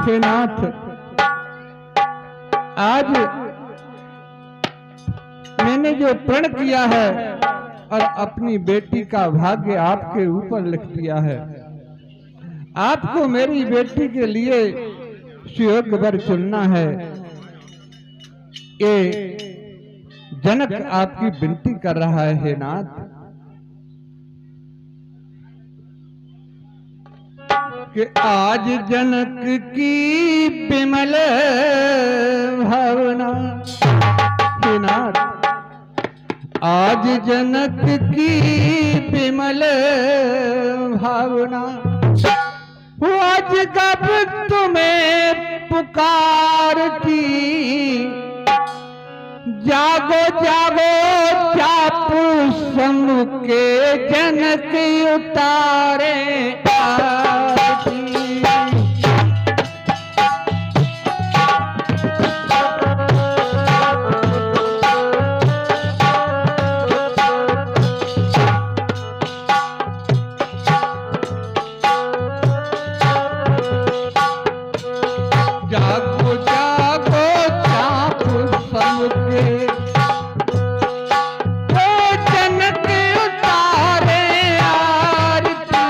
हे नाथ, आज मैंने जो प्रण किया है और अपनी बेटी का भाग्य आपके ऊपर लिख दिया है। आपको मेरी बेटी के लिए सुयोग्य वर चुनना है। ये जनक आपकी विनती कर रहा है हे नाथ कि आज जनक की विमल भावना, हे नाथ आज जनक की विमल भावना, आज कब तुम्हें पुकारती, जागो जागो चापू समूह के जनक उतारे आरती। जागो जागो चापू समूह के जनक उतारे आरती।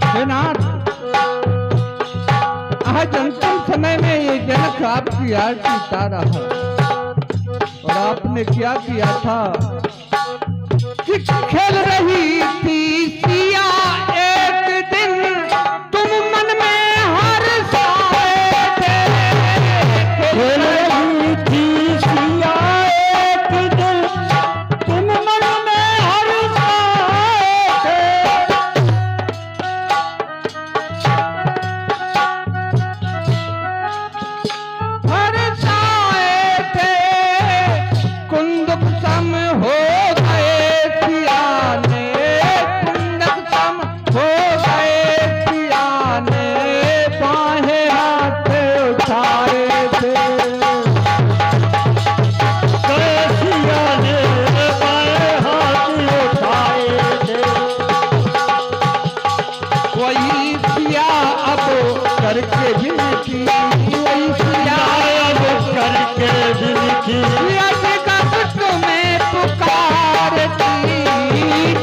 हे नाथ, आज अंतिम समय में ये जनक आपकी आरती उतारा है। और आपने क्या किया था कि खेल रही थी सिया एक दिन, तुम मन में हर्षाए थे। खेल रही थी सिया एक दिन, तुम मन में हर्षाए थे। हर्षाए थे, कुंदक सम हो गए सियाने, कुंदक सम हो गए सियाने, बाहें हाथ उठाए थे। सियाने बाहें हाथ उठाए थे। वही सिया अब करके विनती, वही सिया अब करके विनती, कब तुम्हें पुकारती,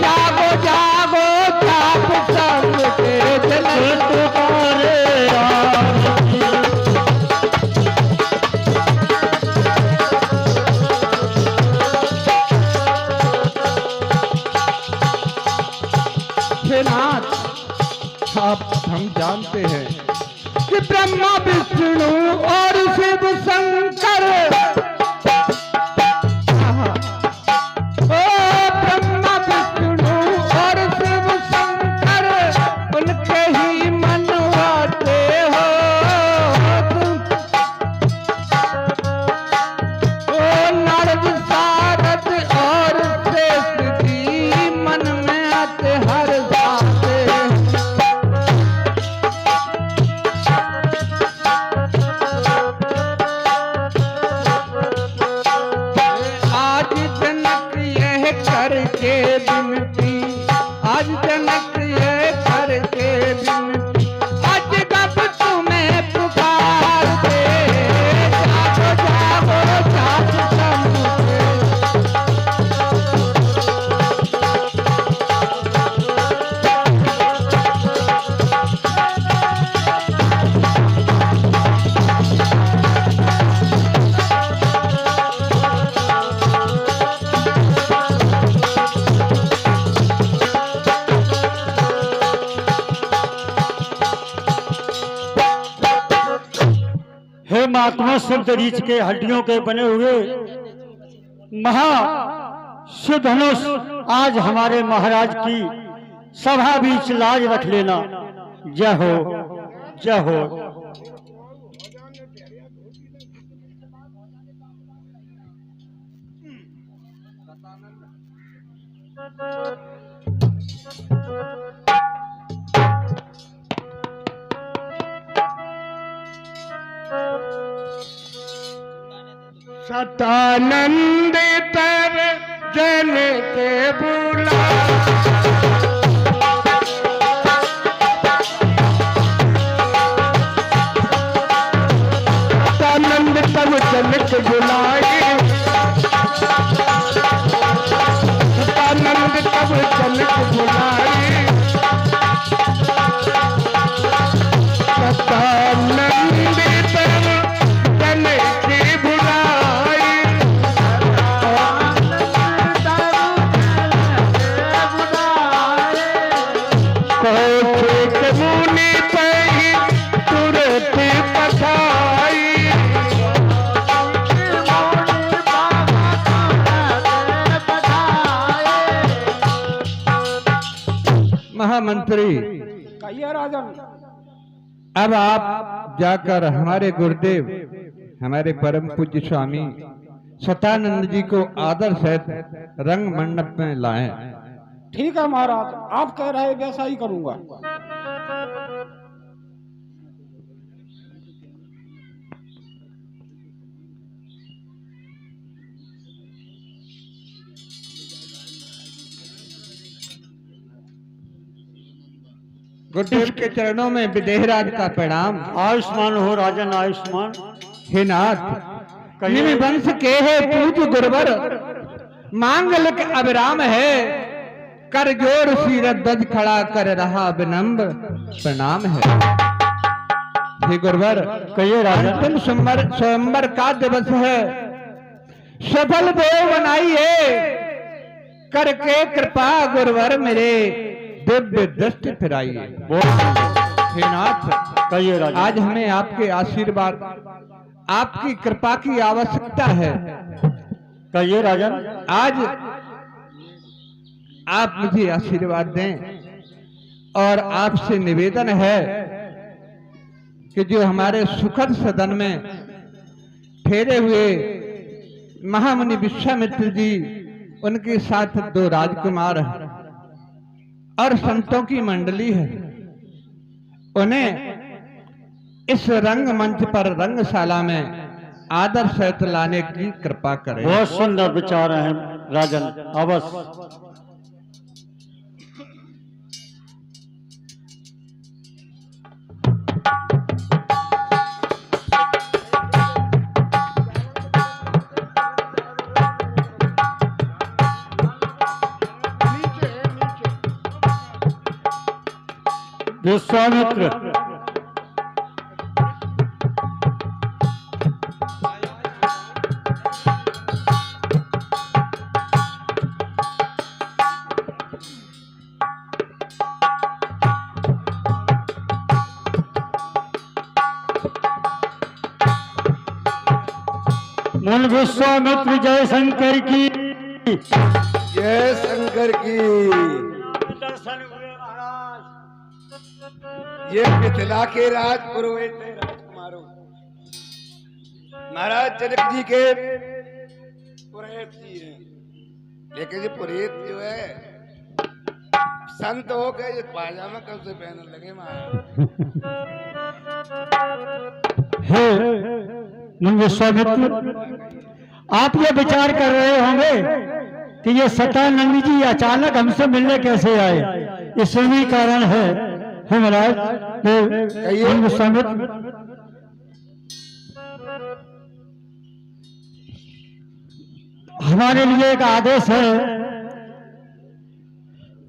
जागो जागो चाप सब के जनक पुकारे आरती। हे नाथ, आप हम जानते हैं कि ब्रह्मा विष्णु और शिव शंकर, ब्रह्मा विष्णु और शिव शंकर उनके ही मनवाते हो। नारद सारद और श्रेष्ठ जी मन में आते हर जाते। आज जनक यह करके विनती, आज जनक यह करके विनती, आज कब तुम्हें पुकारते, जागो जागो चाप समूह के। हे महात्मा शब्द रीछ के हड्डियों के बने हुए महा सुधनुष, आज हमारे महाराज की सभा बीच लाज रख लेना। जय हो जय हो। सतानंद तर जन के बुला, महामंत्री, कहिए राजन। अब आप जाकर हमारे गुरुदेव, हमारे परम पूज्य स्वामी सतानंद जी को आदर सहित रंग मंडप में लाएं। ठीक है महाराज, आप कह रहे वैसा ही करूंगा। गुरुदेव के चरणों में विदेहराज का प्रणाम। आयुष्मान हो राजन, आयुष्मान। हे नाथ, निमि वंश के है पूज गुरुवर, मांगलिक अविराम है, कर जोर सीरत दज खड़ा कर रहा विनम्र प्रणाम है। हे गुरुवर, कहिए राजन। अंतिम स्वयंवर का दिवस है, सफल देव बनाइए, करके कृपा गुरुवर मेरे दिव्य दृष्टि फिराइए। हे नाथ, कहिए राजन। आज हमें आपके आशीर्वाद, आपकी कृपा की आवश्यकता है। कहिए राजन। आज आप मुझे आशीर्वाद दें और आपसे निवेदन है कि जो हमारे सुखद सदन में ठहरे हुए महामुनि विश्वामित्र जी, उनके साथ 2 राजकुमार और संतों की मंडली है, उन्हें इस रंग मंच पर रंगशाला में आदर सहित लाने की कृपा करें। बहुत सुंदर विचार हैं राजन, अवश्य। विश्वामित्र, मुन विश्वामित्र जय शंकर की, जय शंकर की। दर्शन हुए महाराज। ये मिथिला के राज पुरोहित है राजकुमारों, महाराज जनक जी के पुरोहित जी हैं। लेकिन ये पुरोहित जो है संत हो गए, ये पायजामा कब से पहनने लगे महाराज। मुन विश्वामित्र, आप ये विचार कर रहे होंगे कि ये सतानंद जी अचानक हमसे मिलने कैसे आए। इसमें भी कारण है महाराज। मुन विश्वामित्र, हमारे लिए एक आदेश है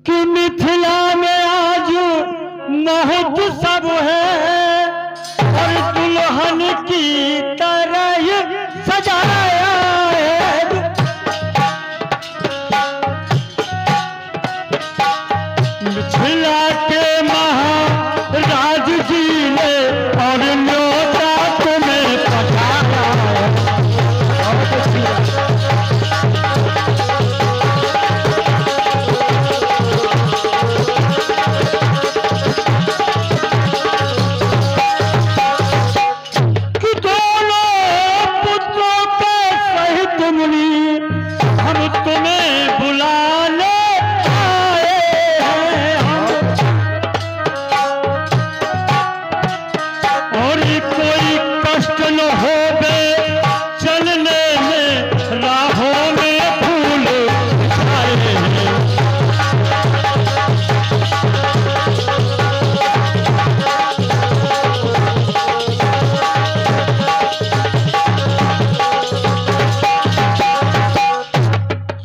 कि मिथिला में आज महोत्सव है और दुल्हन की तरह सजाया है। मिथिला के महाराज जी ने और न्योता तुम्हें पठाया है।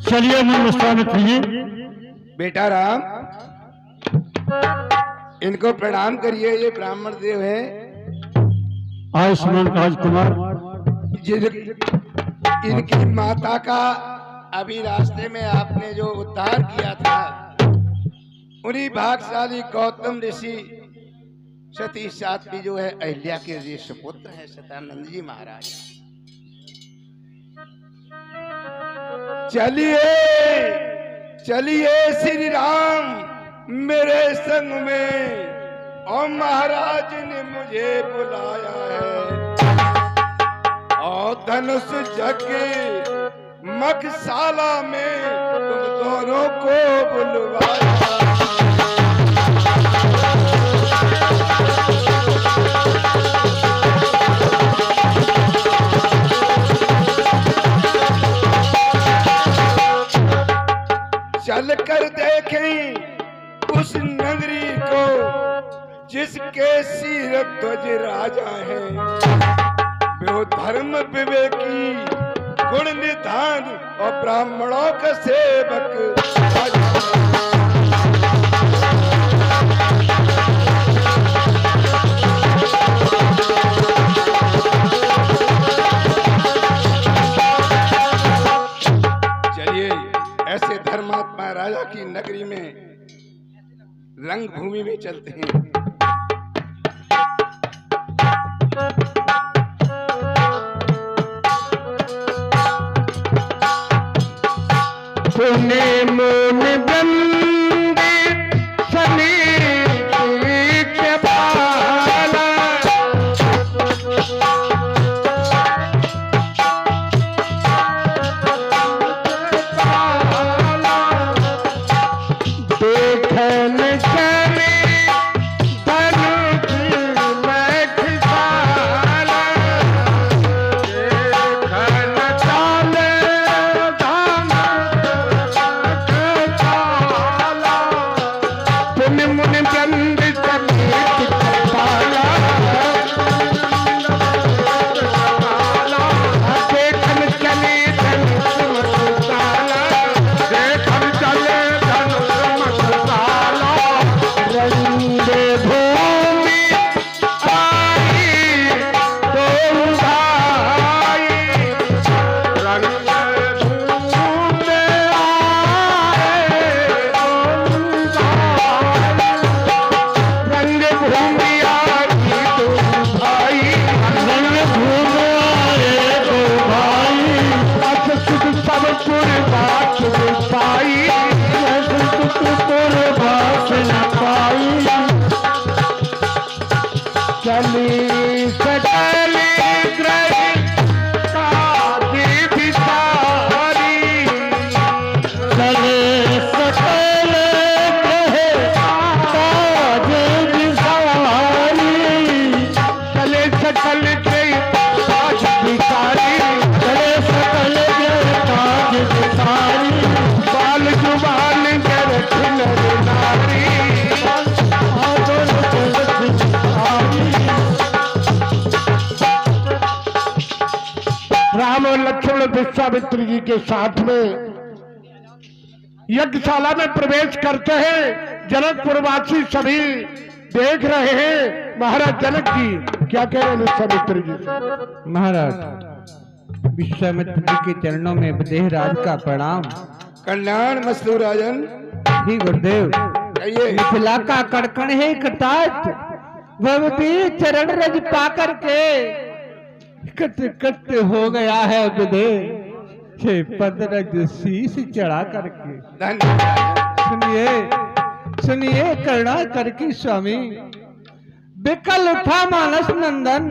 चलिए मुन विश्वामित्र जी। बेटा राम, इनको प्रणाम करिए, ये ब्राह्मण देव है। आयुष्मान राजकुमार, इनकी माता का अभी रास्ते में आपने जो उद्धार किया था, उन्हीं भाग्यशाली गौतम ऋषि सती साध्वी जो है अहिल्या के ये सुपुत्र है सतानंद जी महाराज। चलिए चलिए श्री राम मेरे संग में और महाराज ने मुझे बुलाया है और धनुष जगे मगशाला में तुम दोनों को बुलवाया। चल कर देखें उस नगरी को जिसके सिर ध्वज राजा है, वो धर्म विवेकी गुण निधान और ब्राह्मणों का सेवक राजा है। चलिए ऐसे धर्मात्मा राजा की नगरी में रंग भूमि में चलते हैं। पुणे मोन बंदे सने के बाला, देखन चले धनुष मगशाला, देखन चले पुण्य मुनि बंद समेत कपाला, देखन चले धनुष मगशाला, देखन चले धनुष मगशाला, रंगे भूमि आई दो भाई, रंगे भूमि आए दो भाई, रंग भूमि आई दो भाई, रंग भूमि आए दो भाई, अस सुख सब कुर्बान पाई, सुख कुर्बान पाई, चली सकली ग्रह कादी बिसारी, चले सकल ग्रह कादी बिसारी, चले सकल ग्रह काज बिसारी, चले सकल ग्रह काज बिसारी, बाल जुबान गरठ नर नारी, राम और लक्ष्मण विश्वामित्र जी के साथ में यज्ञशाला में प्रवेश करते हैं। जनकपुरवासी सभी देख रहे हैं। महाराज जनक जी क्या कह रहे हैं विश्वामित्र जी से? महाराज विश्वामित्र जी के चरणों में विदेह राज का प्रणाम। कल्याण मस्तु राजन। ही गुरुदेव, कहिए। मिथिला का कड़कण है कटाट, भगवती चरण रज पाकर के कट कट हो गया है विदेह, छे पदरज शीश चढ़ा करके। धन्यवाद। सुनिए सुनिए करुणा करके स्वामी, विकल उठा मानस नंदन,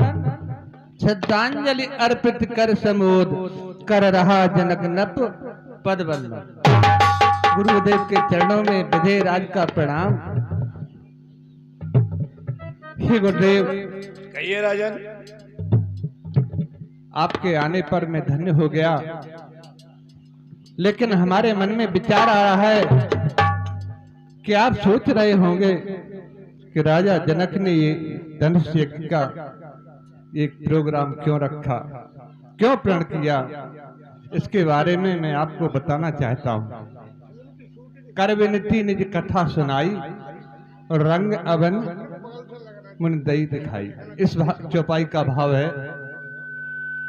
श्रद्धांजलि अर्पित कर समोद, कर रहा जनक नप पद वंदन। गुरुदेव के चरणों में विदेह राज का प्रणाम। हे गुरुदेव, कहिए राजन। आपके आने पर मैं धन्य हो गया, लेकिन हमारे मन में विचार आ रहा है कि आप सोच रहे होंगे कि राजा जनक ने ये धनुष यज्ञ का एक प्रोग्राम क्यों रखा, क्यों प्रण किया। इसके बारे में मैं आपको बताना चाहता हूँ। कर विनती निज कथा सुनाई और रंग अवन मुनदई दिखाई। इस चौपाई का भाव है,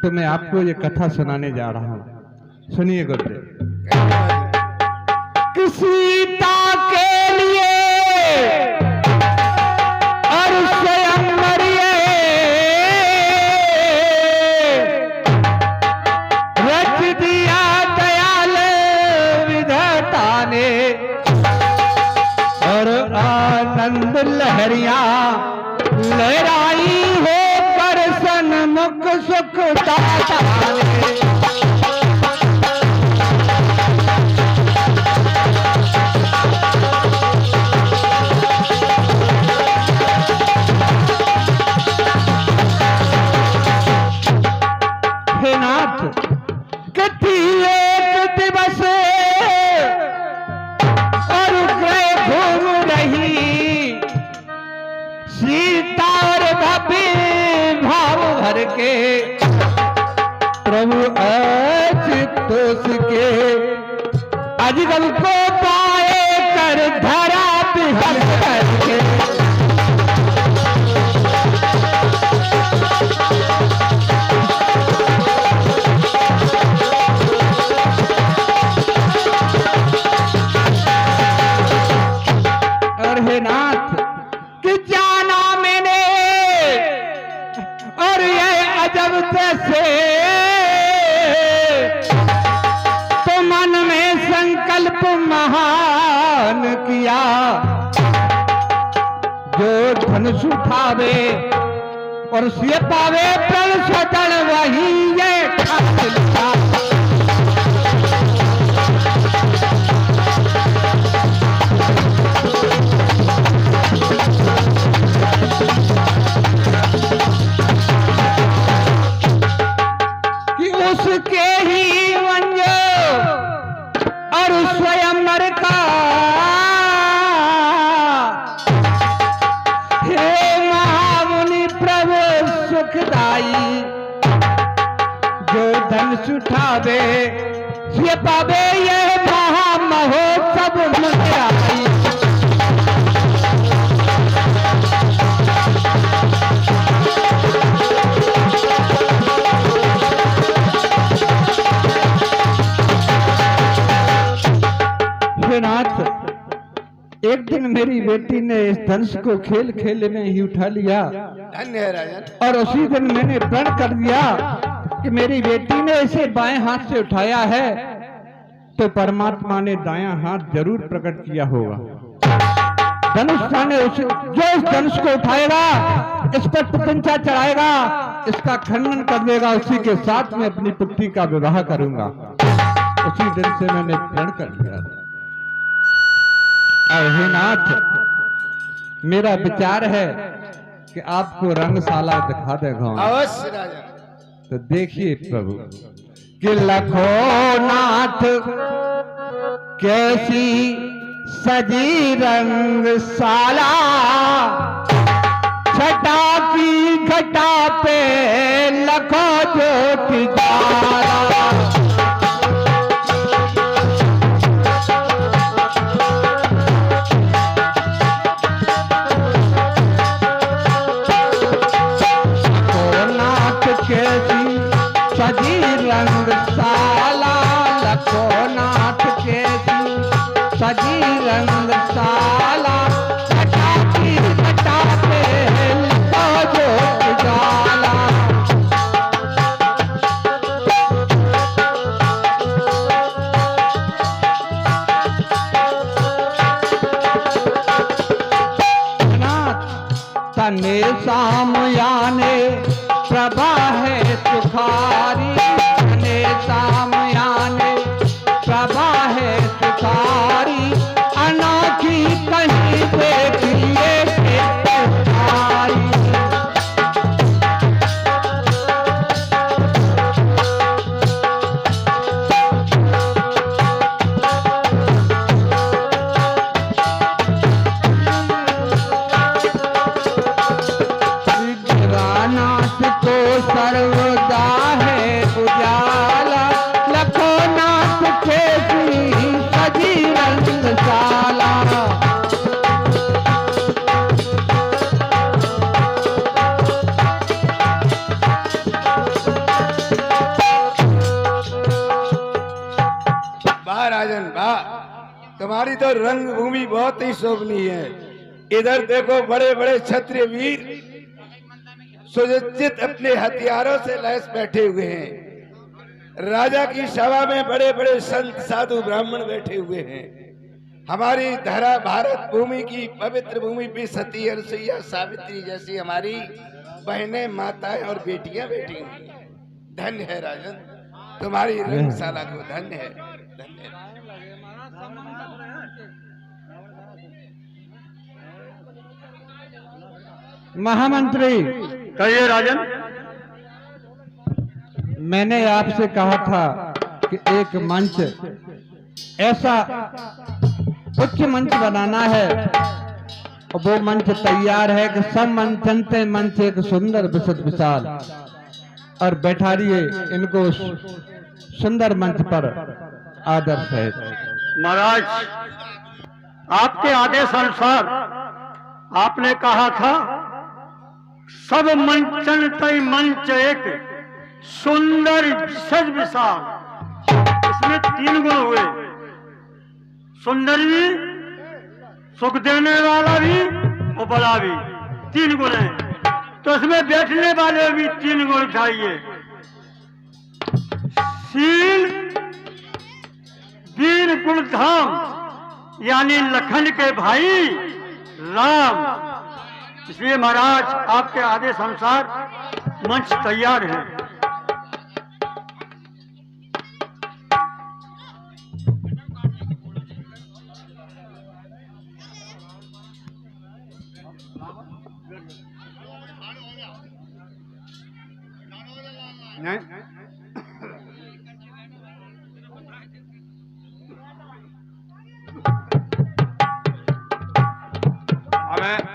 तो मैं आपको ये कथा सुनाने जा रहा हूँ। सुनिए गुरुदेव। सीता के लिए और स्वयं मरिए, रच दिया दयाल विधाता ने, और पसंद लहरिया लहराई हो कर सन्मुख सुख दाता रे। हे नाथ कथी एक दिवस और ग्रह घूम रही सीता और भपी भाव भर के प्रभु अचितोष के अजगल को पाए कर धरा बिहर करके। और हे नाथ कि जाना मैंने और ये अजब से तो मन में संकल्प महान किया जो धनुष उठावे और सिय पावे प्रण सजन वही ये ठाक लिखा। उसके ही वंजो और स्वयंवर का हे महामुनि प्रभु सुखदाई जो धन सुठावे ये पावे ये महामहोत्सव मुद्राई। नाथ एक दिन मेरी बेटी ने इस धनुष को खेल खेल में ही उठा लिया। धन्य है राजन। और उसी दिन मैंने प्रण कर दिया कि मेरी बेटी ने इसे बाएं हाथ से उठाया है तो परमात्मा ने दायां हाथ जरूर प्रकट किया होगा। धनुष ने जो इस धनुष को उठाएगा इस पर प्रत्यंचा चढ़ाएगा इसका खंडन कर देगा उसी के साथ में अपनी पुत्री का विवाह करूंगा। उसी दिन से मैंने प्रण कर लिया। हे नाथ मेरा विचार है कि आपको रंगशाला दिखा देगा। अवश्य राजा। तो देखिए प्रभु कि लखो नाथ कैसी सजी रंगशाला छटा की घटा पे लखो ज्योति ज्वाला। सजी रंगशाला लखो नाथ कैसी सजी रंगशाला छटा की घटा पे लखो ज्योति ज्वाला। तने सामयाने प्रभा है सुखारी तने सामयाने प्रभा है सुखारी अनोखी कहीं देखिए सुखारी। नाथ को सर्वदा है उजाला लखो नाथ कैसी सजी रंगशाला। वाह राजन वाह, तुम्हारी तो रंगभूमि बहुत ही शोभनीय है। इधर देखो बड़े बड़े क्षत्रिय वीर सुसज्जित अपने हथियारों से लैस बैठे हुए हैं। राजा की सभा में बड़े बड़े संत साधु ब्राह्मण बैठे हुए हैं। हमारी धरा भारत भूमि की पवित्र भूमि पे सती अनसुईया सावित्री जैसी हमारी बहनें माताएं और बेटियां बैठी हुई हैं। धन्य है राजन, तुम्हारी रंगशाला को धन्य है, धन्य है। महामंत्री, कहिए राजन। मैंने आपसे कहा था कि एक मंच, ऐसा उच्च मंच बनाना है, और वो मंच तैयार है कि सब मंचनते मंच एक सुंदर विशद विशाल, और बैठारिए इनको सुंदर मंच पर आदर है। महाराज, आपके आदेश अनुसार आपने कहा था सब मंचन तय मंच एक सुंदर विशद विशाल। इसमें 3 गुण हुए, सुंदर भी, सुख देने वाला भी और बड़ा भी, 3 गुण है। तो इसमें बैठने वाले भी 3 गुण चाहिए, शील, वीर, गुण, धाम, यानी लखन के भाई राम। इसलिए महाराज आपके आदेश अनुसार मंच तैयार है।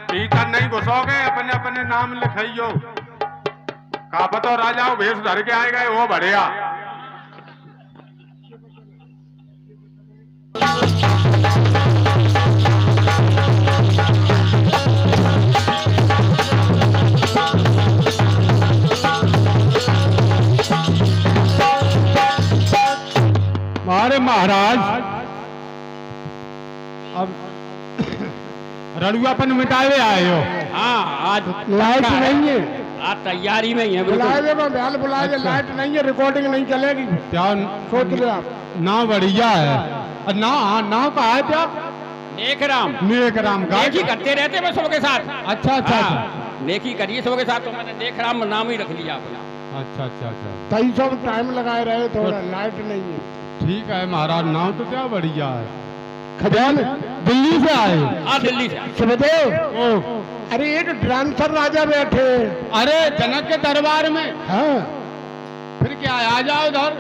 भीतर नहीं घुसोगे, अपने अपने नाम लिखाइयो। कापतो राजा भेष धर के आए गए, वो बढ़िया। हमारे महाराज, अब रड़ुआपन मिटावे आए हो। हाँ, आज लाइट नहीं है, आज तैयारी में ही है। बुलाए दे बहल, बुलाए दे। लाइट नहीं है, रिकॉर्डिंग नहीं चलेगी। क्या सोच ले आप। ना बढ़िया है, और ना ना का है क्या? नेक राम, नेक राम का नेकी करते रहते हैं सबके साथ। अच्छा अच्छा हाँ, अच्छा नेकी करिए सबके साथ, तो मैंने नेक राम नाम ही रख लिया अपना। अच्छा अच्छा अच्छा, कई सब टाइम लगाए रहे, थोड़ा लाइट नहीं है। ठीक है महाराज, नाम तो क्या बढ़िया है। खजान दिल्ली से आए? हाँ, दिल्ली से। सुखदेव, अरे एक डांसर राजा बैठे। अरे जनक के दरबार में? हाँ, फिर क्या है, आ जाओ उधर।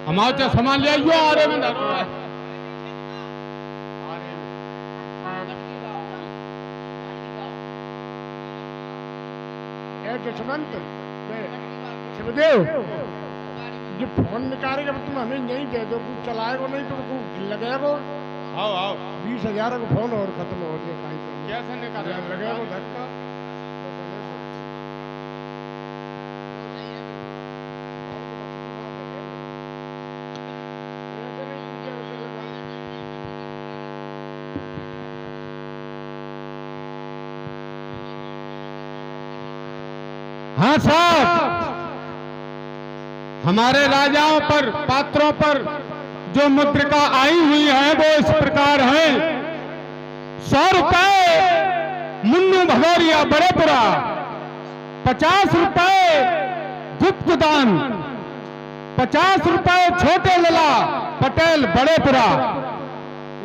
हमारे सामान ले आइयो। अरे में दुष्मंत शिवदेव, ये फोन निकालेगा तुम हमें यही दे दो, कुछ चलाएगा नहीं तो कुछ लगेगा। आओ आओ, 20,000 का फोन और खत्म हो गया। कैसे निकालेगा? लगेगा धक्का। हाँ साहब, हमारे राजाओं पर, पात्रों पर जो मुद्रिका आई हुई है वो इस प्रकार है। 100 रुपए मुन्नू भगोरिया बड़ेपुरा, 50 रुपए गुप्त दान, 50 रुपए छोटे लला पटेल बड़ेपुरा,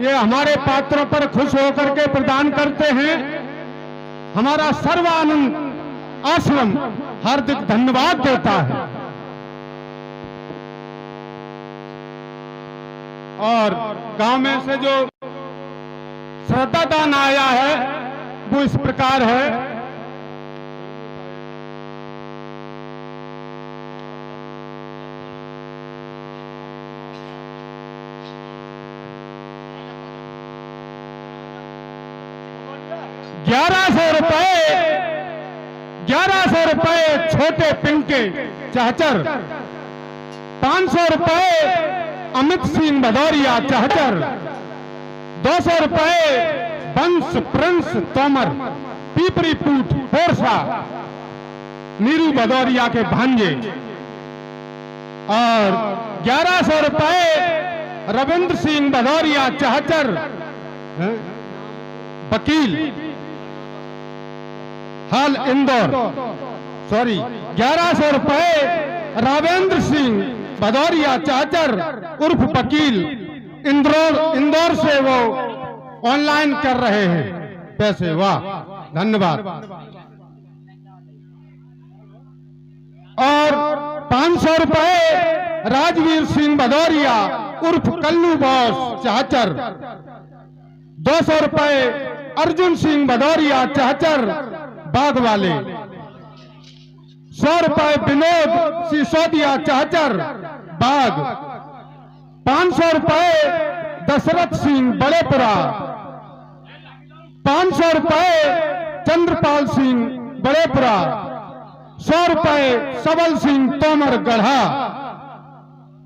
ये हमारे पात्रों पर खुश होकर के प्रदान करते हैं। हमारा सर्वानंद आश्रम हार्दिक धन्यवाद देता है। और गांव में से जो श्रद्धा दान आया है वो इस प्रकार है। ₹1100 छोटे पिंके चहचर, 500 रुपए अमित सिंह भदौरिया चहचर, 200 रुपए वंश प्रिंस तोमर पीपरी पूट होरसा, नीरू भदौरिया के भांजे, और 1100 रुपए रविंद्र सिंह भदौरिया चहचर वकील हाल इंदौर, सॉरी 1100 रुपए रावेंद्र सिंह भदौरिया चहचर उर्फ वकील इंदौर से वो ऑनलाइन कर रहे हैं पैसे। वाह, धन्यवाद। और 500 रुपए राजवीर सिंह भदौरिया उर्फ कल्लू बॉस चहचर। 200 रुपए अर्जुन सिंह भदौरिया चहचर बाग वाले। 100 रुपए विनोद सिसोदिया चहचर बाग। 500 रुपए दशरथ सिंह बड़ेपुरा। 500 रुपए चंद्रपाल सिंह बड़ेपुरा। 100 रुपए सबल सिंह तोमर गढ़ा।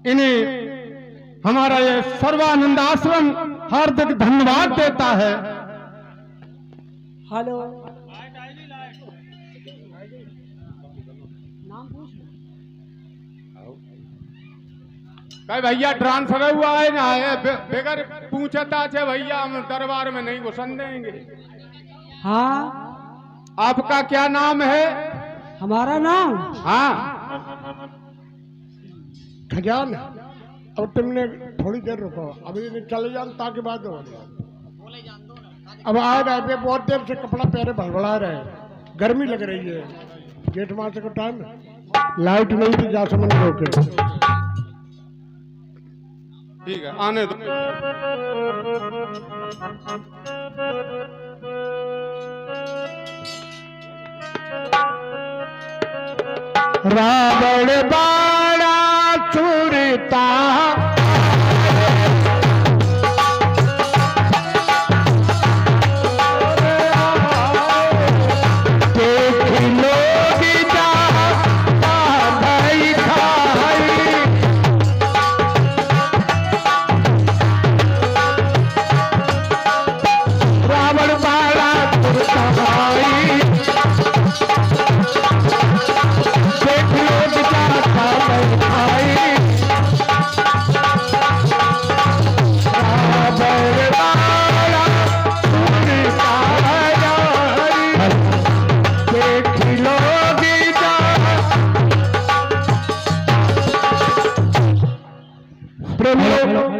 इन्हें हमारा ये सर्वानंद आश्रम हार्दिक धन्यवाद देता है। हेलो, कई भैया ट्रांसफर हुआ है ना है बगैर पूछता छे भैया, हम दरबार में नहीं घुसन देंगे। हाँ, आपका क्या नाम है? हमारा नाम? हाँ, खजान। अब तुमने थोड़ी देर रुको, अभी चले जाओ ताकि बात हो। अब आ रहे पे बहुत देर से कपड़ा पहरे भड़बड़ा रहे, गर्मी लग रही है। जेठ मास का टाइम, लाइट नहीं थी, जा समझ रोके। ठीक है, आने दो। रावण बाड़ा चुरता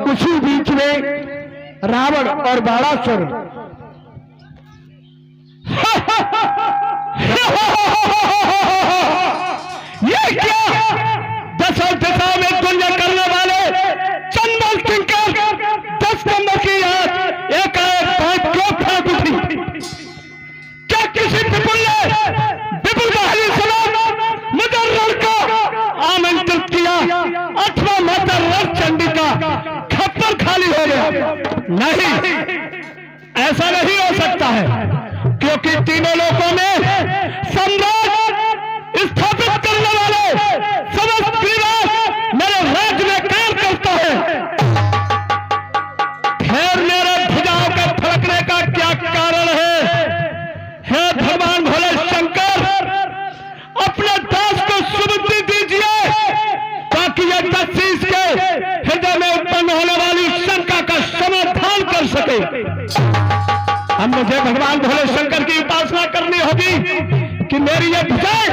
उसी बीच में रावण और बाणासुर ये क्या दशा दिशा में दुनिया करने वाले चंदन किंकर 10 नंबर की याद एक बात क्यों फेंक उठी? क्या किसी विपुल ने विपुल बहाली सलाम मुजर्रर को आमंत्रित किया अथवा माता रथ चंडी का खप्पर खाली हो गया? नहीं, ऐसा नहीं हो सकता है, क्योंकि तीनों लोगों में सम्राट स्थापित करने वाले समस्त गिरिराज मेरे राज्य में काम करता है। खैर, मेरे भुजाओं के फड़कने का क्या कारण है? हे भगवान भोले शंकर, अपने दास को सुबुद्धि दीजिए ताकि यह तस्वीर के हृदय में उत्पन्न होने वाली शंका का समाधान कर सके। हम मुझे भगवान भोले शंकर की उपासना करनी होगी कि मेरी ये भुजाएं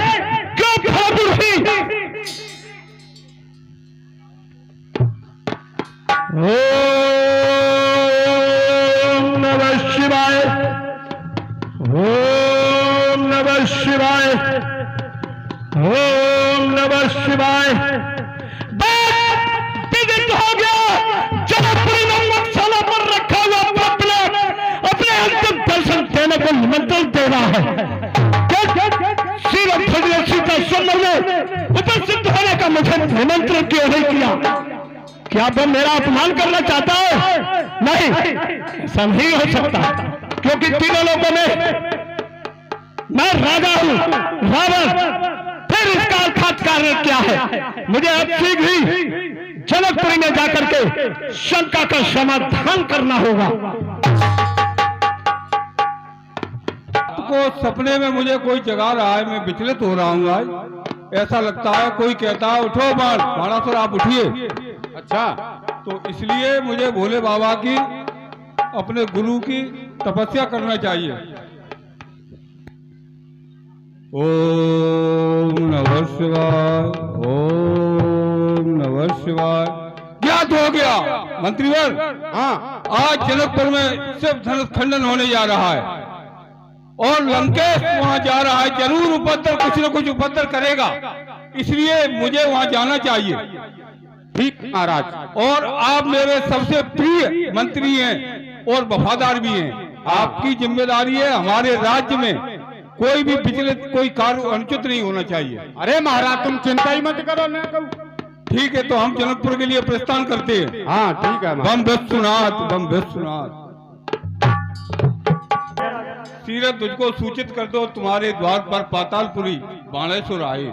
क्यों फादुर हुई। ओम नमः शिवाय, ओम नमः शिवाय, ओम नमः शिवाय। विदित हो गया, जनकपुरी में मत्स्याला पर रखा हुआ अपने अंतिम दर्शन देने को निमंत्रण दे रहा है। सीता सुंदर में उपस्थित होने का मुझे निमंत्रण क्यों नहीं किया? क्या वो मेरा अपमान करना चाहता है? नहीं, ऐसा नहीं हो सकता, क्योंकि तीनों लोगों में मैं राजा हूं, रावण। फिर इसका अर्थात कारण क्या है? मुझे अब शीघ्र ही जनकपुरी में जाकर के शंका का समाधान करना होगा। को सपने में मुझे कोई जगा रहा है, मैं विचलित हो रहा हूँ आज। ऐसा लगता है कोई कहता है उठो बाणासुर आप उठिए। अच्छा, तो इसलिए मुझे भोले बाबा की, अपने गुरु की तपस्या करना चाहिए। ओम नमः शिवाय, ओम नमः शिवाय। ज्ञात हो गया मंत्रीवर। हाँ, आज जनकपुर में शिव धनुष खंडन होने जा रहा है और लंकेश वहां जा रहा है। जरूर उपद्रव, कुछ न कुछ उपद्रव करेगा, इसलिए मुझे वहां जाना चाहिए। ठीक महाराज, और आप मेरे सबसे प्रिय मंत्री हैं और वफादार भी हैं। आपकी जिम्मेदारी है हमारे राज्य में कोई भी विचलित, कोई कार्य अनुचित नहीं होना चाहिए। अरे महाराज तुम चिंता ही मत करो, मैं कहूँ। ठीक है, तो हम जनकपुर के लिए प्रस्थान करते हैं। हाँ ठीक है। बम विश्वनाथ, बम विश्वनाथ। सीरत तुझको सूचित कर दो, तुम्हारे द्वार पर पातालपुरी बाणेश्वर आए।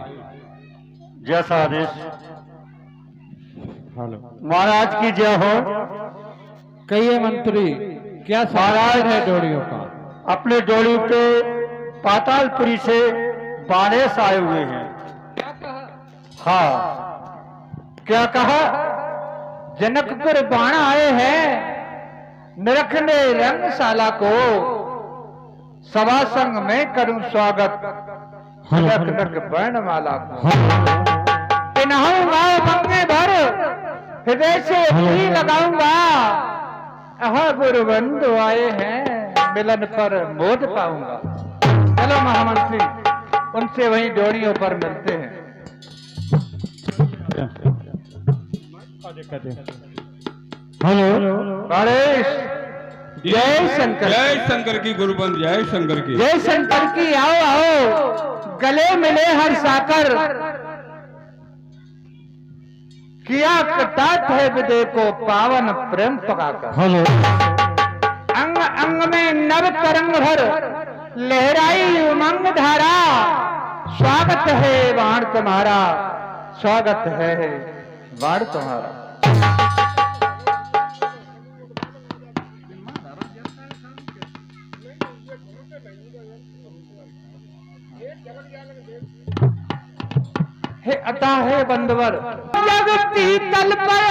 जैसा आदेश। महाराज की जय हो। कहिए मंत्री, क्या समाचार है डोरियों का? अपने डोली पे पातालपुरी से बाणेश आए हुए हैं। हाँ, क्या कहा? जनकपुर बाण आए हैं, निरखने रंगशाला को सभा संग में करूं स्वागत, नक वर्णमाला को पिन्हाऊंगा मंगे भर, हृदय से भी लगाऊंगा। अह गुरुबंधु आए हैं, मिलन पर मोद पाऊंगा। चलो महामंत्री, उनसे वहीं डोरियों पर मिलते हैं। हेलो गणेश, जय शंकर। जय शंकर की गुरुबंद, जय शंकर की। जय शंकर की। आओ आओ, गले मिले हर साकर, किया कटात है विदे को पावन प्रेम पकाकर। हेलो, अंग अंग में नव तरंग भर, लहराई उमंग धारा। स्वागत है बाण तुम्हारा, स्वागत है बाण तुम्हारा। हे अता है बंदवर, जगती तल पर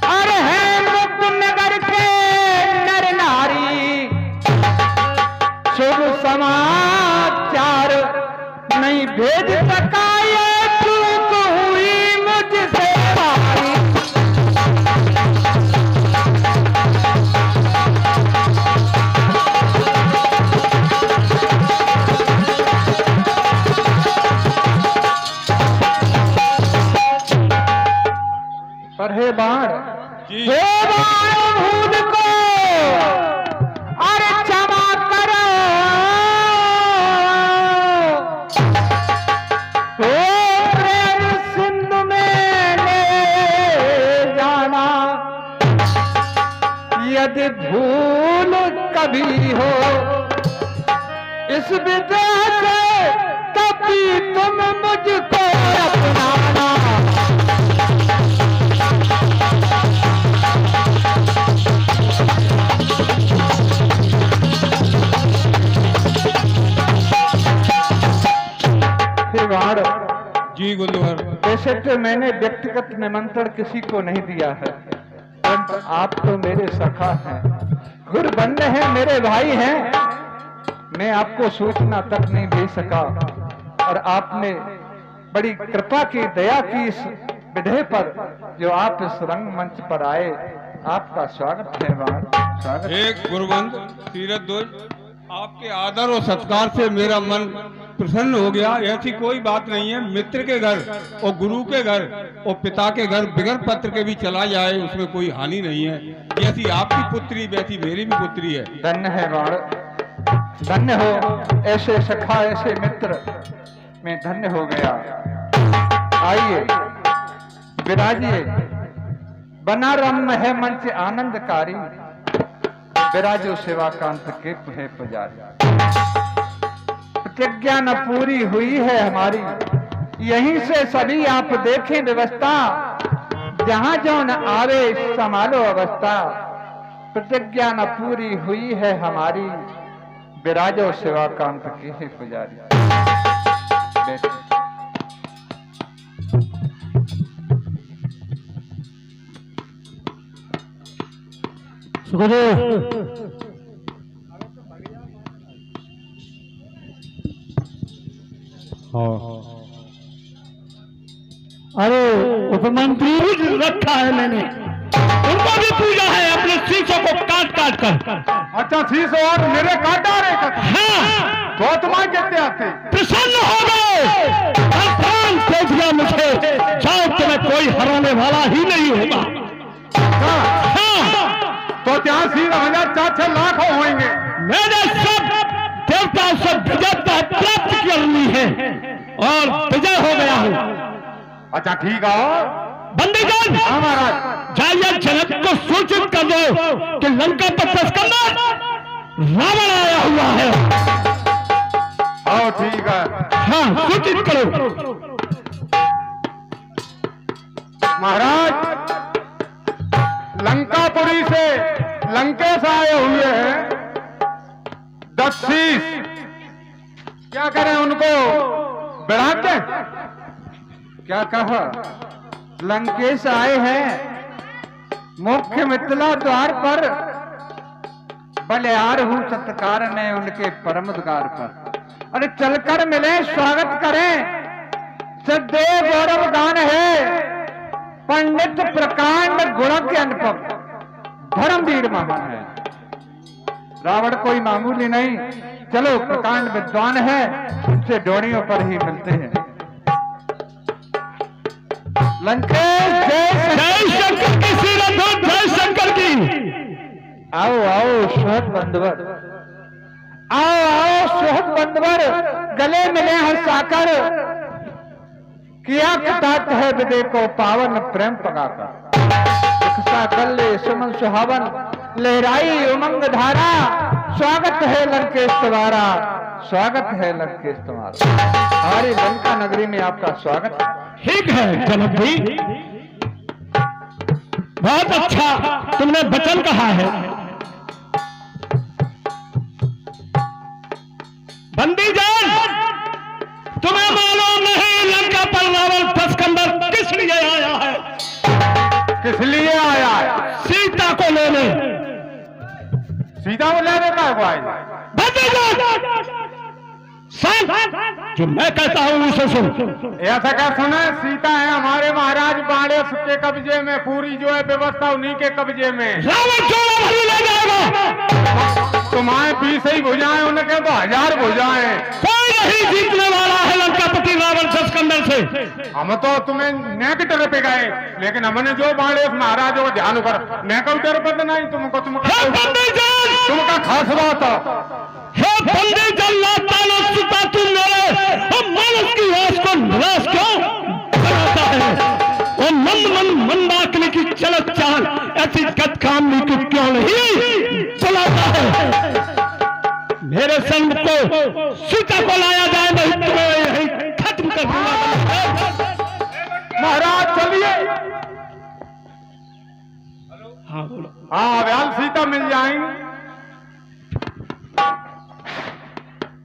और है मुक्त नगर के नर नारी। शुभ समाचार नहीं भेज सका, ये चूक हुई मुझसे भारी। पर हे बाण, हे बाण भूत को अरे क्षमा करो। हो प्रेम सिंधु में ले जाना, यदि भूल कभी हो इस विदेह से, तभी तुम मुझको अपनाना। जी गुरुवर। वैसे तो मैंने व्यक्तिगत निमंत्रण किसी को नहीं दिया है, परंतु आप तो मेरे सखा हैं, गुरुबंद हैं, मेरे भाई हैं। मैं आपको सूचना तक नहीं दे सका और आपने बड़ी कृपा की, दया की इस विधेय पर, जो आप इस रंगमंच पर आए। आपका स्वागत है बाण, स्वागत। एक गुरुबंद सीरत दुज, आपके आदर और सत्कार से मेरा मन प्रसन्न हो गया। ऐसी कोई बात नहीं है, मित्र के घर और गुरु के घर और पिता के घर बिगर पत्र के भी चला जाए, उसमें कोई हानि नहीं है। जैसी आपकी पुत्री वैसी मेरी भी पुत्री है। धन्य है बाण, धन्य हो। ऐसे सखा, ऐसे मित्र, मैं धन्य हो गया। आइए विराजिए, बना रम्य है मंच आनंदकारी। विराजो सेवाकांत के है पुजारी। प्रतिज्ञा न पूरी हुई है हमारी, यहीं से सभी आप देखें व्यवस्था। जहां जो न आवे संभालो अवस्था, प्रतिज्ञा न पूरी हुई है हमारी, विराजो शिवाकांत की है पुजारी। बेटे अरे उपमंत्री रखा है मैंने, उनको भी पूजा है अपने शीशों को काट काट कर। अच्छा शीश और मेरे काटा रे हाँ, गौतमा कहते आते प्रसन्न हो गए, भगवान दे दिया मुझे, जाओ तुम्हें कोई हराने वाला ही नहीं होगा। हाँ, तो क्या शीश 4-6 लाख होंगे। मैंने सब देवता से विजयता प्राप्त करनी है और विजय हो गया हूँ। अच्छा ठीक है बंदीजन महाराज, जाइए जनक को सूचित कर दो कि लंका पर तस्कंदर रावण आया हुआ है। हाँ ठीक है। हाँ सूचित करो। महाराज लंकापुरी से लंकेश आए हुए हैं 10 शीश, क्या करें उनको बढ़ाते? क्या कहा? लंकेश आए हैं मुख्य मिथिला द्वार पर, बलिहार हूं सत्कार में उनके परम द्वार पर। अरे चलकर मिले स्वागत करें, सदैव गौरव गान है, पंडित प्रकांड गुणज्ञ अनुपम, धर्मवीर महान है। रावण कोई मामूली नहीं, चलो प्रकांड विद्वान है, उनसे डोरियों पर ही मिलते हैं। लंकेश जय शंकर की सीरत हो, जय शंकर की। आओ आओ सुहृद बंधुवर, आओ आओ सुहृद बंधुवर, गले मिले हंसाकर, किया कृतार्थ है विदे को पावन प्रेम पगाकर। कल्ले सुमन सुहावन, लहराई उमंग धारा, स्वागत है लंकेश तुम्हारा, स्वागत है लंकेश तुम्हारा। हमारी लंका नगरी में आपका स्वागत है। ठीक है जनक जी, बहुत अच्छा तुमने वचन कहा है। बंदीजन तुम्हें मालूम नहीं लंका पर रावण तस्कंदर किस लिए आया है? किस लिए आया है? सीता को लेने। सीता को लेने का भाई? जो मैं कहता हूं उसे सुन। ऐसा क्या सुना? सीता है हमारे महाराज बाणेश के कब्जे में, पूरी जो है व्यवस्था उन्हीं के कब्जे में। रावण चोला भरी ले जाएगा। तुम्हारे 20 ही भुजाएं, उनके तो 1000 भुजाएं। कोई नहीं जीतने वाला है लंकापति रावण तस्कंदर से। हम तो तुम्हें नेक डर पे गए, लेकिन हमने जो बाणेश महाराज को ध्यान कर नेक डर पर नहीं तुमको। तुमका खास बात हे बंदीजन, लातानो सुता तुम मेरे और मानस की होश को निराश क्यों बनाता है? और मंदाकिनी की चलत चाल ऐसी गदकामनी को क्यों नहीं बुलाता है? मेरे संग को सीता को लाया जाए, नहीं तुम्हें यही खत्म कर दूंगा। महाराज चलिए। हाँ बोलो। हाँ व्याल सीता मिल जाएंगे।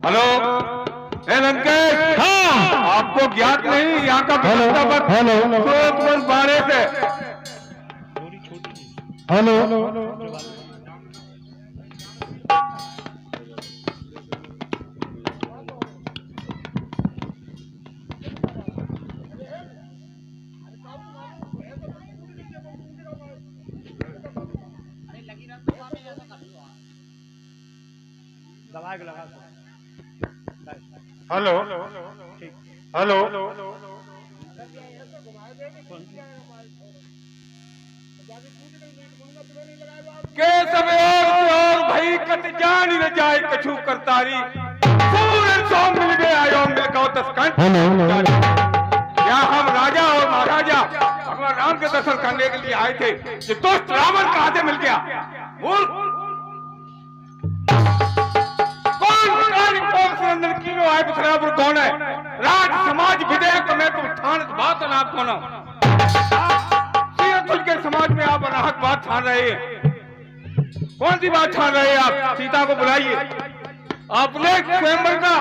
हेलो लंकेश, हाँ आपको ज्ञात नहीं यहाँ का हेलो बाड़े से। हेलो हेलो हेलो के सब और भाई कट जान न जाए कछु करतारी, पूरे सो मिल गए आयो मिल गो तस्कंद। यहाँ हम राजा और महाराजा भगवान राम के दर्शन करने के लिए आए थे, ये दोस्त रावण कहाँ से मिल गया? कौन है? राज समाज विधेयक में तुम ठान बात ना कौन तुझ के समाज में आप अनाहक बात ठान रहे हैं। कौन सी बात ठान रहे हैं आप? सीता को बुलाइए। आपने स्वयंवर का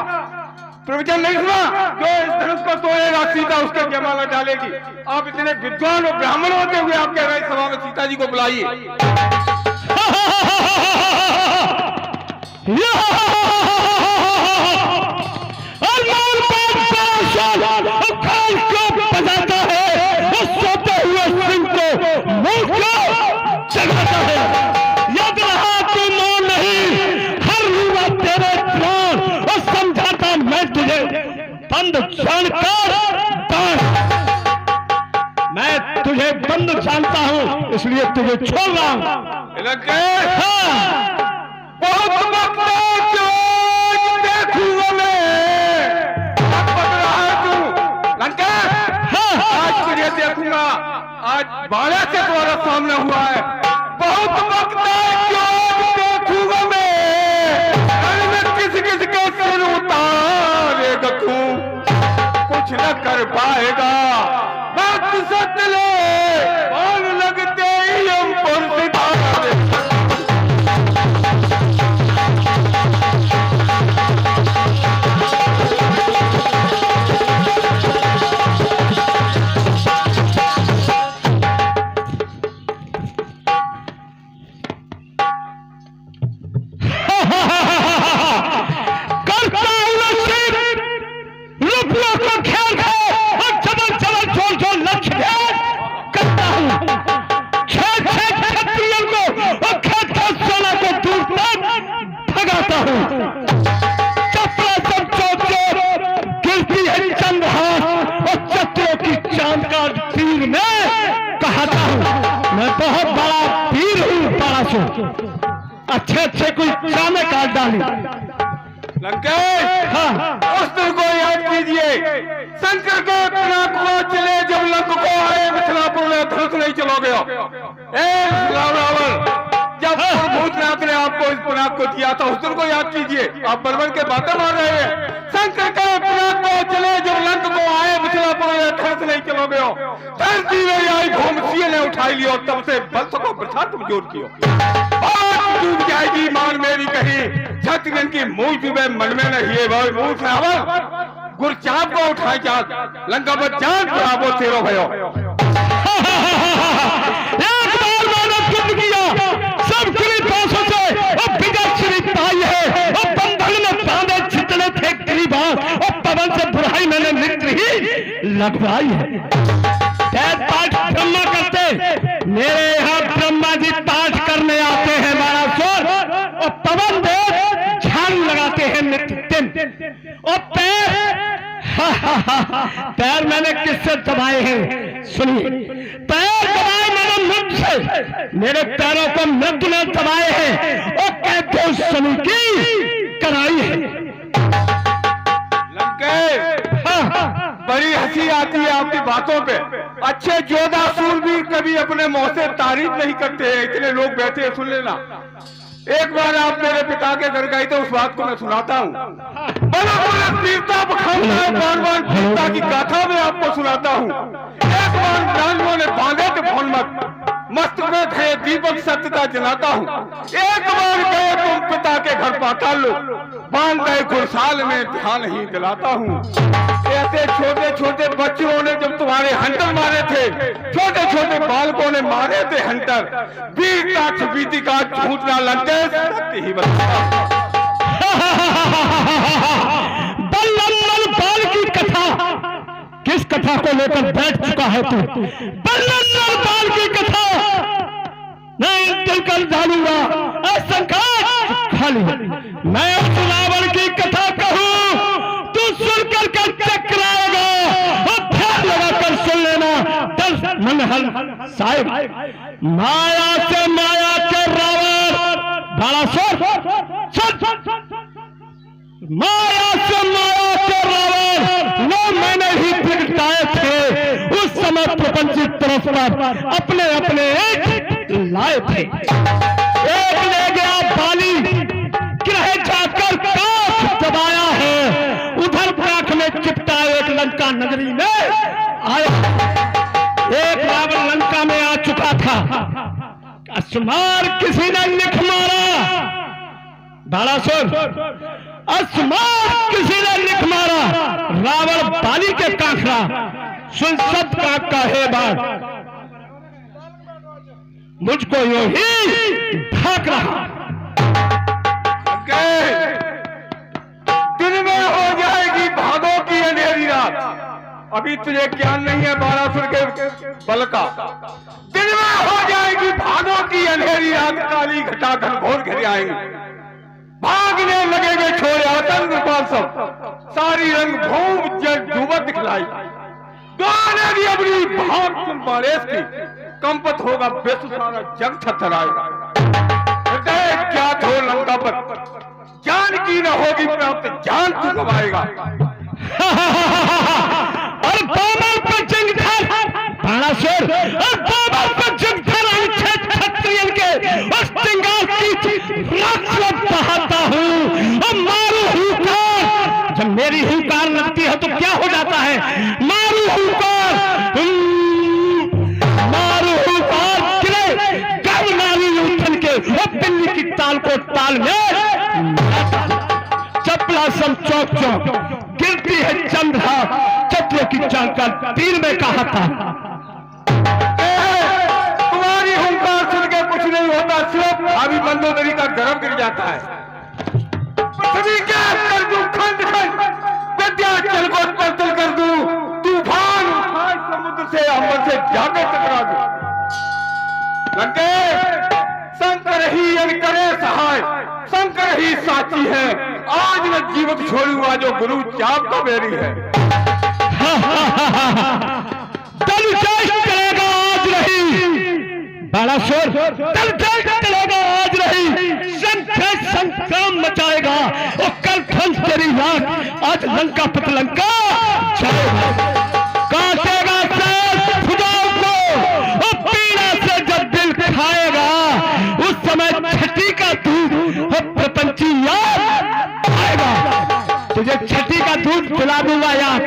प्रवचन नहीं सुना? जो इस धनुष को तोड़ेगा सीता उसके जयमाला डालेगी। आप इतने विद्वान और ब्राह्मण होते हुए आप कह रहे हैं सभा में सीता जी को बुलाइए। बजाता है, वो सोते हुए सिंह को मुंह को चढ़ाता है। याद रहा तू मौन नहीं, हर युवा तेरे प्राण और समझाता मैं तुझे बंद जानकर मैं तुझे बंद जानता हूं, इसलिए तुझे छोड़ रहा हूं। बहुत देखूंगा मैं, आज तुझे देखूंगा। आज बाड़ा से तुम्हारा सामना हुआ है। बहुत वक्त देखूंगा मैं किसी किसी के सिर उतारेगा तू, कुछ न कर पाएगा। बात सच ले और लगते ही हम पर सितारे। अच्छे अच्छे कोई चामे काट डाली। लंकेश, उस दिन को याद कीजिए, शंकर के पिनाक को चले जब लंक को आए मिथिलापुर में धनुष नहीं चलो गया। रावण, जब भूतनाथ ने आपको इस पिनाक को दिया था, उस दिन को याद कीजिए। आप बलवन के बातें मार रहे हैं। शंकर के पिनाक को चले जब लंक को आए मिथिलापुर में धनुष नहीं चलो गया। धरती में आई भूमसीय ने उठाई लियो, तब से बल सको प्रथा तुम जोर कियो। डूब जाएगी मान मेरी कहीं, छत्तीसगढ़ की मूल जुबे मन में नहीं है। गुरचाप को उठाए जात लंका पर जान वो तेरो भयो। एक बार मैंने तुम किया सब पासों से विजय पाई है। और बंधन में बांधे जितने थे गरीबान और पवन से बुराई मैंने मित्र ही लगवाई है। पाठ ब्रह्मा करते, मेरे यहाँ ब्रह्मा जी पाठ करने आते हैं महाराज, और पवन देव झाड़ू लगाते हैं नित्य दिन। और पैर मैंने किससे दबाए हैं? सुनिए, पैर दबाए मैंने मृत्यु से, मेरे पैरों को मृत्यु ने दबाए हैं और कहते सुनी की कराई है। बड़ी हंसी आती है आपकी बातों पे। अच्छे योद्धा सूरवीर कभी अपने मुंह से तारीफ नहीं करते हैं। इतने लोग बैठे हैं, सुन लेना। एक बार आप मेरे पिता के घर गए थे, उस बात को मैं सुनाता हूँ। वीरता वीरता की गाथा में आपको सुनाता हूँ। एक बार ब्राह्मणों ने बांधे थे भौनमत, मस्त में थे दीपक सत्यता जलाता हूँ। एक बार गए तुम पिता के घर पाताल लो, बांध गए खुरसाल में ध्यान ही दिलाता हूँ। ऐसे छोटे छोटे बच्चों ने जब तुम्हारे हंटर मारे थे, छोटे छोटे बालकों ने मारे थे हंटर। वीरता छुपीती का झूठ ना लंकेश सत्य ही बताता। बल्लम बाल की कथा, किस कथा को लेकर बैठ चुका है तू? बल्लम बाल की कथा मैं दिलकर डालूंगा। खाली मैं रावण की कथा कहूं, तू सुनकर कर चकराएगा। और ध्यान लगाकर सुन लेना। दस मनहल साहिब, माया से माया के रावण, बड़ा सुर, माया से माया के रावण वो मैंने ही बिगड़ाए थे। उस समय प्रपंचित तरफ पर अपने अपने एक लाए थे। एक ले गया बाली, ग्रह जाकर काख दबाया है। उधर काख में चिपटा एक लंका नगरी में आया। एक रावण लंका में आ चुका था। असमार किसी ने लिख मारा, बालासुर असमार किसी ने लिख मारा, रावण बाली के काखरा सुन सब का कहे बात, मुझको यूं ही ढाक रहा। दिन में हो जाएगी भादों की अंधेरी रात। अभी तुझे ज्ञान नहीं है बालासुर के बल का। दिन में हो जाएगी भादों की अंधेरी रात, काली घटा घनघोर घेरे आएंगे, भागने लगेंगे छोरे आतंक गोपाल सब, सारी रंग भूम जल डूबत दिखलाई, गाने की अपनी भाग सुन बालेश की, कंपत होगा विश्व सारा जग थरथराएगा। क्या थो लंका पर जान की न होगी प्राप्त, जान तू गवाएगा। और बाबा पर जंग था बाणासुर, और बाबा पर जंग था क्षत्रियन के उस चिंगार की रक्त बहाता हूँ और मारू हुकार। जब मेरी हुकार लगती है तो क्या हो जाता है, मारू हुकार, मारू हुकार गिरे गर्व नारी उठन के वो बिल्ली की ताल को ताल में चपला सब चौक चौक गिरती है चंद्रा, चतुर की चांका तीर में कहा था। तुम्हारी हुंकार सुन के कुछ नहीं होता, सिर्फ अभी मंदोदरी का गर्भ गिर जाता है। पृथ्वी क्या कर दूं खंड खंड, विद्याचल को तरतल कर दूं, तूफान उठाए समुद्र से अम्बर से जाकर टकरा दूं। लंकेश शंकर ही यज्ञ करे सहाय, शंकर ही साची है, आज न जीवक छोड़ूंगा जो गुरु चाप का बेरी है। दल जय चलेगा आज रही बालासुर, दल जय चलेगा आज रही, संग्राम मचाएगा और कल खंड तेरी रात, आज लंका पत लंका काटेगा खुदाओं को और पीड़ा से जब दिल खाएगा उस समय छठी का दूध और प्रपंची याद आएगा। तुझे छठी का दूध पिला दूंगा यार।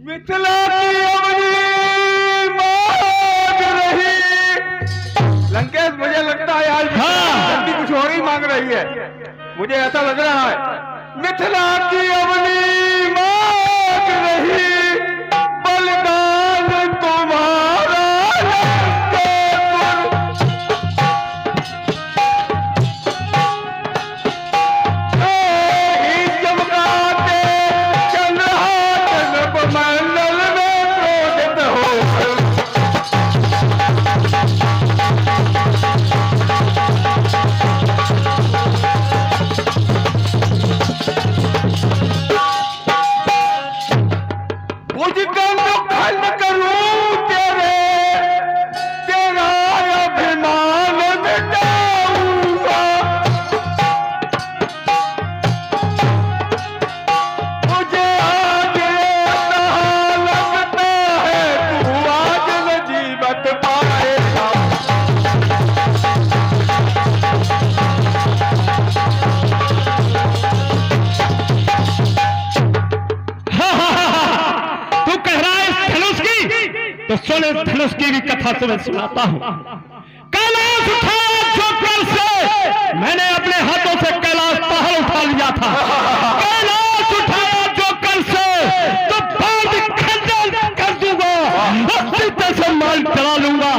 मिथिला की अवनी मांग रही, लंकेश मुझे लगता है यार छठी कुछ और ही मांग रही है, मुझे ऐसा लग रहा है। मिथिला की अवनी मांग रही, बलिदान तुम्हारा तो सुन इस धनुष की भी कथा तुम्हें सुनाता हूं। कैलाश उठाया जो कल से मैंने अपने हाथों से कैलाश पहाड़ उठा लिया था, कैलाश उठाया जो कल से तो बाद खंडन कर दूंगा और सीते से माल चला लूंगा।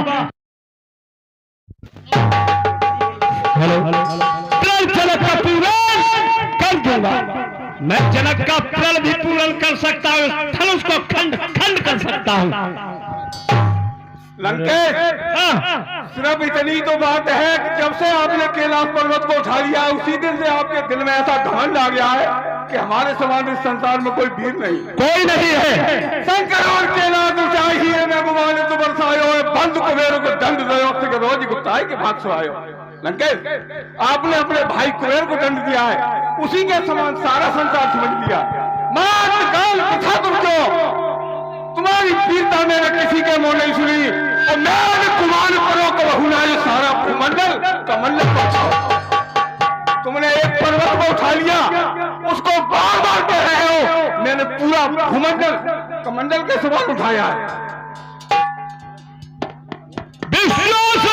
हेलो, जनक का पूरण कर दूंगा मैं, जनक का प्रण भी पूर्ण कर सकता हूँ, धनुष को खंड खंड कर सकता हूँ। लंकेश सिर्फ इतनी तो बात है कि जब से आपने कैलाश पर्वत को उठा लिया उसी दिन से आपके दिल में ऐसा घमंड आ गया है कि हमारे समान इस संसार में कोई वीर नहीं, कोई नहीं है। शंकर और कैलाश ऊंचाई ही में गुमाने तो बरसायो है, बंद कुबेरों को दंड दो के रोज गुप्ताई के भाग सो आयो। लंकेश आपने अपने भाई कुबेर को दंड दिया है, उसी के समान सारा संसार समझ लिया। मात काल पिछा तुमको, तुम्हारी वीरता मैंने किसी के मुंह नहीं सुनी और मैंने कुमान करो को बहुना ये सारा भूमंडल कमंडल को तुमने एक पर्वत को उठा लिया, उसको बार बार कह रहे हो, मैंने पूरा भूमंडल कमंडल के समान उठाया है। विश्वास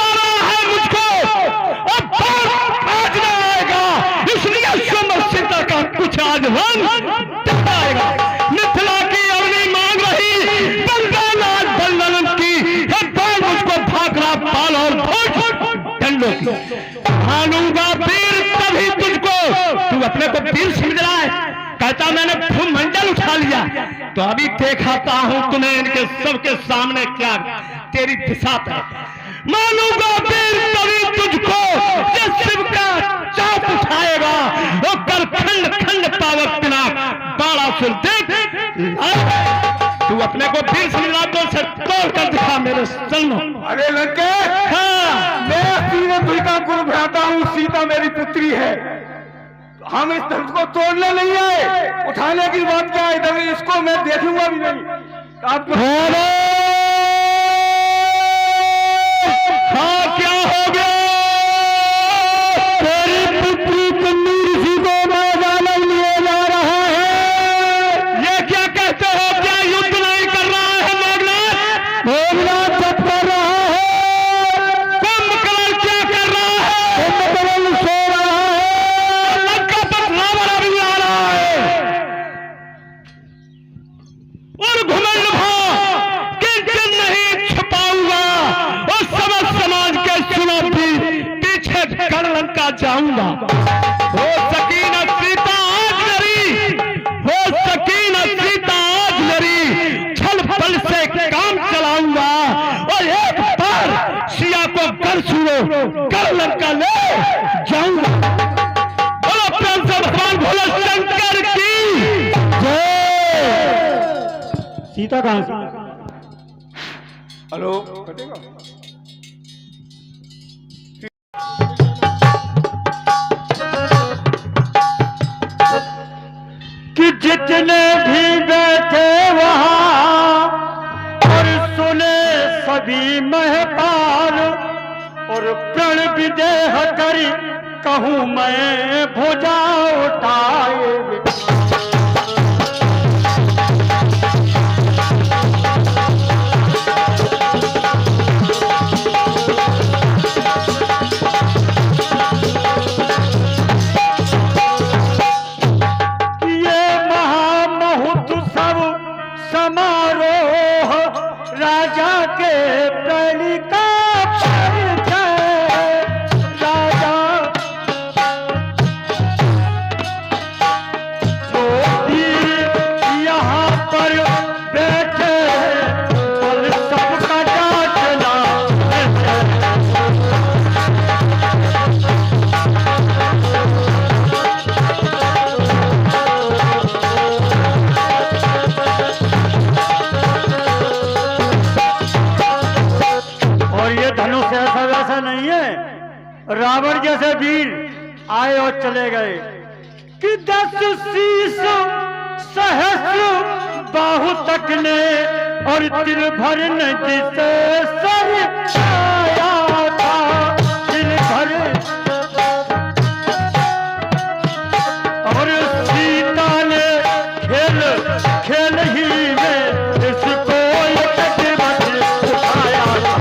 राजवन दिखाएगा। मिथिला की अवनी मांग रही बंगानाथ बल्लभ की, है कौन मुझको भागरा पाल और भोज डंडों की। मानूंगा वीर तभी तुझको, तू अपने को वीर समझ रहा है, कहता मैंने भूमंडल उठा लिया, तो अभी दिखाता हूं तुम्हें इनके सबके सामने क्या तेरी दिशा पे। मानूंगा वीर तभी तुझको, जिस शिव का चाप उठाएगा वो कर खंड खंड पावक पिनाक बाड़ा सुन देख। तू अपने को वीर समझा तो उसे तोड़ कर दिखा मेरे सन्नो। अरे लंके, हाँ मैं सीधे तुझ का गुरु भ्राता हूँ, सीता मेरी पुत्री है। हम इस धनुष को तोड़ने नहीं आए, उठाने की बात क्या है, तभी इसको मैं देखूंगा भी नहीं। आपको हाँ क्या हो गया, तेरी पुत्री कन्नी ऋषि को मैदान लिए जा रहा है। ये क्या कहते हो, क्या युद्ध नहीं कर रहा है मेघनाथ? मेघनाथ जब कर रहा है, कुंभकर्ण क्या कर रहा है? कुंभकर्ण सो रहा है, लंका पर रावण अभी आ रहा है। और घुमंड भाव किंचन नहीं छुपाऊंगा, और समस्त समाज के चुनौती पीछे कर लंका जाऊंगा। हो सकी न सीता आज मेरी, हो सकी न सीता आज मेरी, छल बल से काम चलाऊंगा, और एक बार सिया को कर सुनो कर लंका ले जाऊंगा। बोलो प्रेम से भगवान भोले शंकर की जय। सीता कहां से? हेलो, कि जितने भी बैठे वहां और सुने सभी महपाल, और प्रण विदेह कर कहूं मैं भुजा उठाए। समारोह राजा के प्रण का परिचय, राजा जो वीर यहाँ पर बैठे बल सबका जांचना। धनुष ऐसा वैसा नहीं है, रावण जैसे वीर आए और चले गए कि 10 शीश सहस्र बाहु तक ने, और तिल भर न जिसे सर आया था, तिल भर। और सीता ने खेल खेल ही में इसको उठाया था।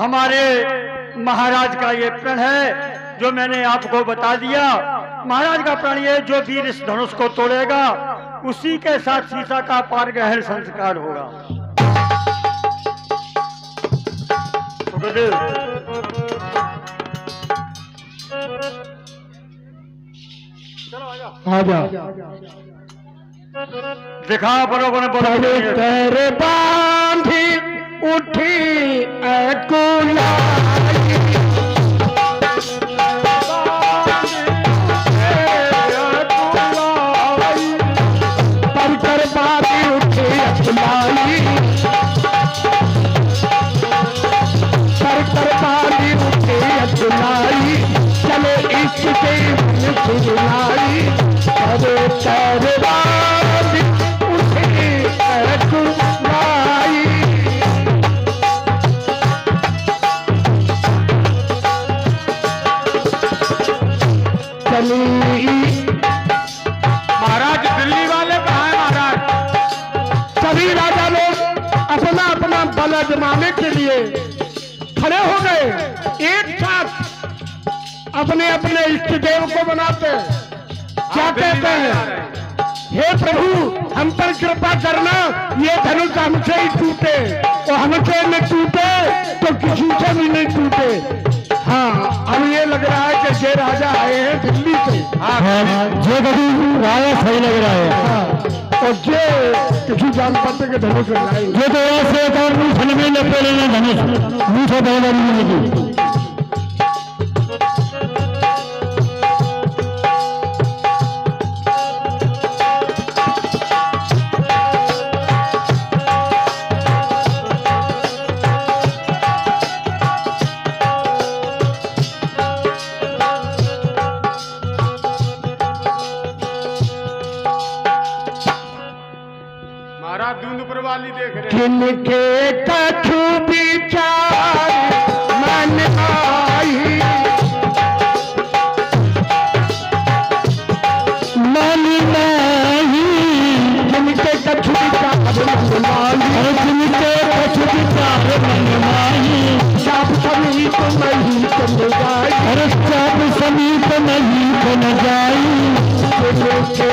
हमारे महाराज का ये प्रण है जो मैंने आपको बता दिया। महाराज का प्रण ये, जो वीर इस धनुष को तोड़ेगा उसी के साथ सीता का पारग्रहण संस्कार होगा। आजा दिखा बड़ों ने तेरे बांधी उठी कुलाई पर कर बांधी उठी कुलाई पर कर बांधी उठी कुलाई चले इसके सुनाई अरे तेरे बांधी उठी कुलाई। महाराज दिल्ली वाले कहाँ हैं महाराज? सभी राजा लोग अपना अपना बल आजमाने के लिए खड़े हो गए, एक साथ अपने अपने इष्ट देव को बनाते हैं। क्या कहते हैं, हे प्रभु हम पर कृपा करना, ये धनुष हमसे ही टूटे, और हमसे न टूटे तो किसी से भी नहीं टूटे। हाँ अब ये लग रहा है कि ये राजा आए हैं दिल्ली से। जो कभी राजा सही लग रहा है। हाँ, और ये किसी जानपत्र के धनुष लाएंगे। ये तो ऐसे में लगते लेना धनुष मुँह से बहुत महाराज दूंदपुर वाली देख रहे हैं। जिनके कछु विचार मन आई मन नहीं, जिनके कछु विचार मन आई, जिनके कछु विचार मन आई, सब समीप नहीं बन जाई, सब समीप नहीं बन जाई, जिनके